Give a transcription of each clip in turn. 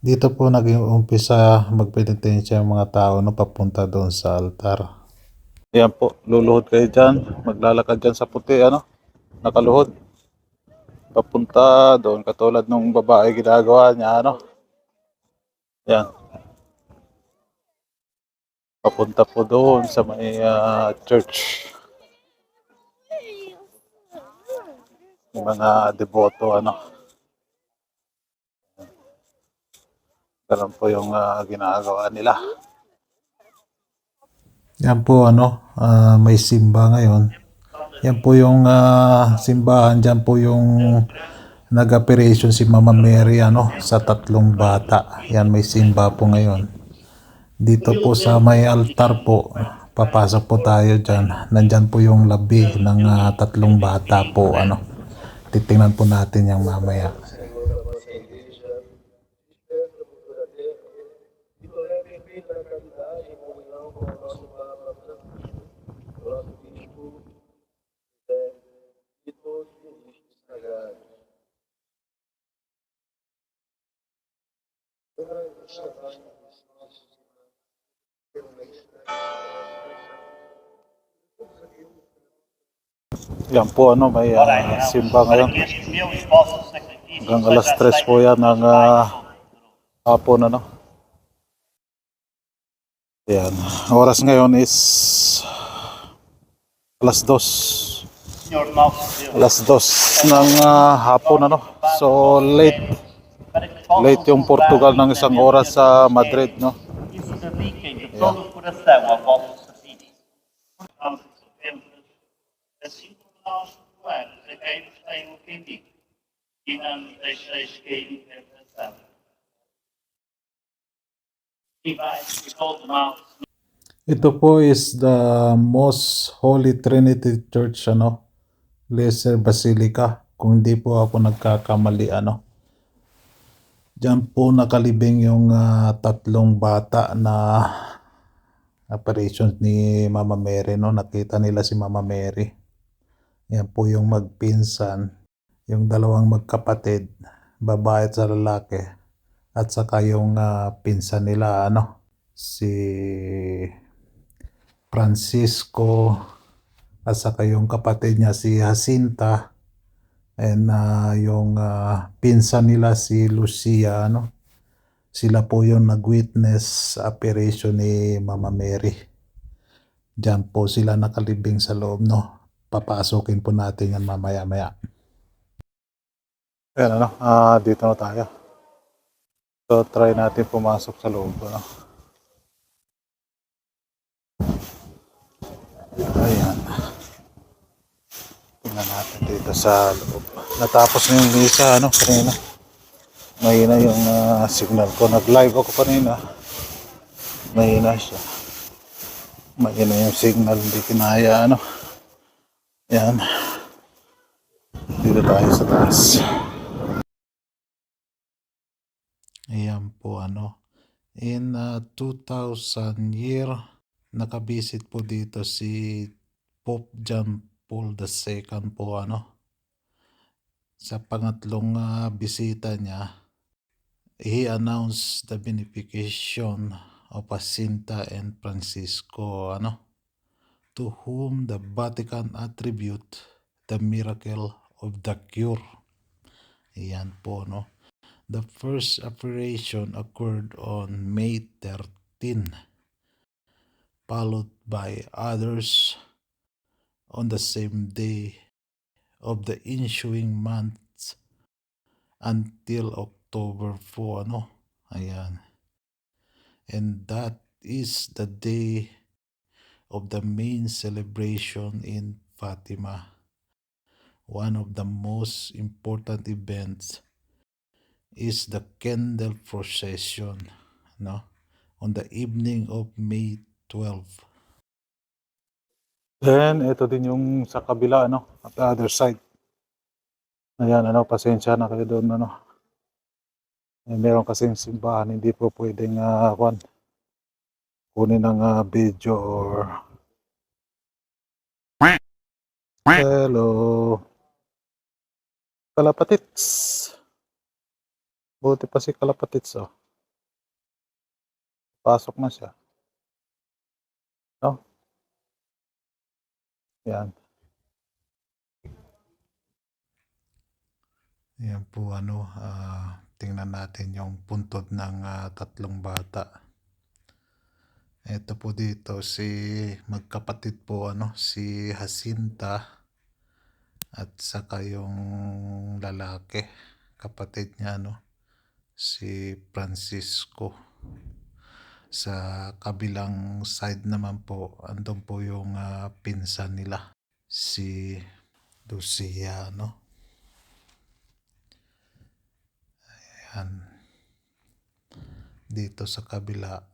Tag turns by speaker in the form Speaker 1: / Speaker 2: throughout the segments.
Speaker 1: Dito po naging umpisa magpenitensya yung mga tao na papunta doon sa altar. Ayan po, luluhod kayo dyan. Maglalakad dyan sa puti, nakaluhod. Papunta doon, katulad nung babae ginagawa niya, Yan, papunta po doon sa may church. Yung mga deboto, Ganun po yung ginagawa nila. Yan po, may simba ngayon. Yan po yung simbahan, dyan po yung nag-operation si Mama Mary, sa 3 bata. Yan, may simba po ngayon. Dito po sa may altar po, papasok po tayo dyan. Nandyan po yung labi ng 3 bata po, Titingnan po natin yung mamaya. Yan po, may simba ngayon. Hanggang alas 3 po yan ng hapon, Yan. Oras ngayon is alas 2. Alas 2 ng hapon, So late. Late yung Portugal ng 1 oras sa Madrid, no? Yeah. Ito po is the Most Holy Trinity Church, Lesser Basilica. Kung di po ako nagkakamali, Diyan po nakalibing yung 3 bata na operations ni Mama Mary, no? Nakita nila si Mama Mary. Yan po yung magpinsan, yung 2 magkapatid, babae at lalaki. At saka yung pinsan nila, si Francisco, at saka yung kapatid niya si Jacinta, and yung pinsan nila si Lucia, Sila po yung nag-witness sa operation ni Mama Mary. Diyan po sila nakalibing sa loob, Papasokin po natin yan mamaya-maya. Ayan, dito na tayo. So, try natin pumasok sa loob, Ayan. Tingnan natin dito sa loob. Natapos na yung misa, kanina. Mahina yung signal ko. Nag-live ako kanina. Mahina siya. Mahina yung signal. Hindi kinaya, Yan. Dito tayo sa taas. Ayan po, In 2000 year, nakabisit po dito si Pope John Paul II po, Sa pangatlong bisita niya, he announced the beatification of Jacinta and Francisco, to whom the Vatican attribute the miracle of the cure. Ayan po, The first operation occurred on May 13, followed by others on the same day of the ensuing months until October 4, Ayan. And that is the day of the main celebration in Fatima. One of the most important events is the candle procession, on the evening of May 12. Then, ito din yung sa kabila, at the other side. Ayan, pasensya na kayo doon, meron kasing simbahan, hindi po pwedeng kunin ng video or hello kalapatits, buti pa si kalapatits, Pasok na siya. No? Yan. Yan po tingnan natin yung puntod ng tatlong bata. Ito po dito si magkapatid po si Jacinta at saka yung lalaki, kapatid niya si Francisco. Sa kabilang side naman po, andun po yung pinsan nila, si Lucia, Yan. Dito sa kabila.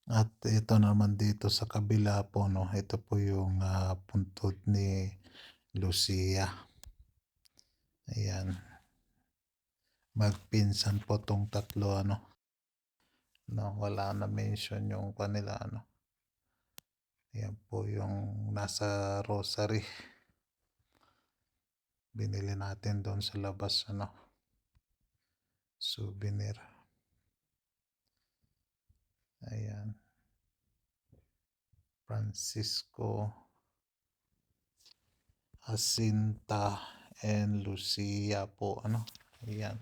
Speaker 1: At ito naman dito sa kabila po, ito po yung puntod ni Lucia. Ayan. Magpinsan po tong tatlo, wala na mention yung kanila, Ayan po yung nasa rosary. Binili natin doon sa labas, souvenir. Ayan. Francisco, Jacinta, and Lucia po, Ayan.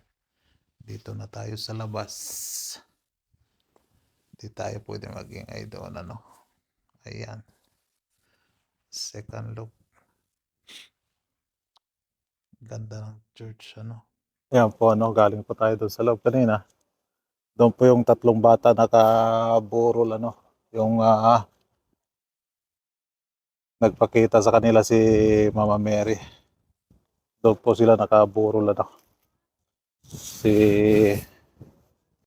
Speaker 1: Dito na tayo sa labas. Di tayo pwede maging doon, Ayan. Second look. Ganda ng church, Ayan po, galing po tayo doon sa loob kanina. Doon po yung tatlong bata nakaburol, yung nagpakita sa kanila si Mama Mary. Doon po sila nakaburol, si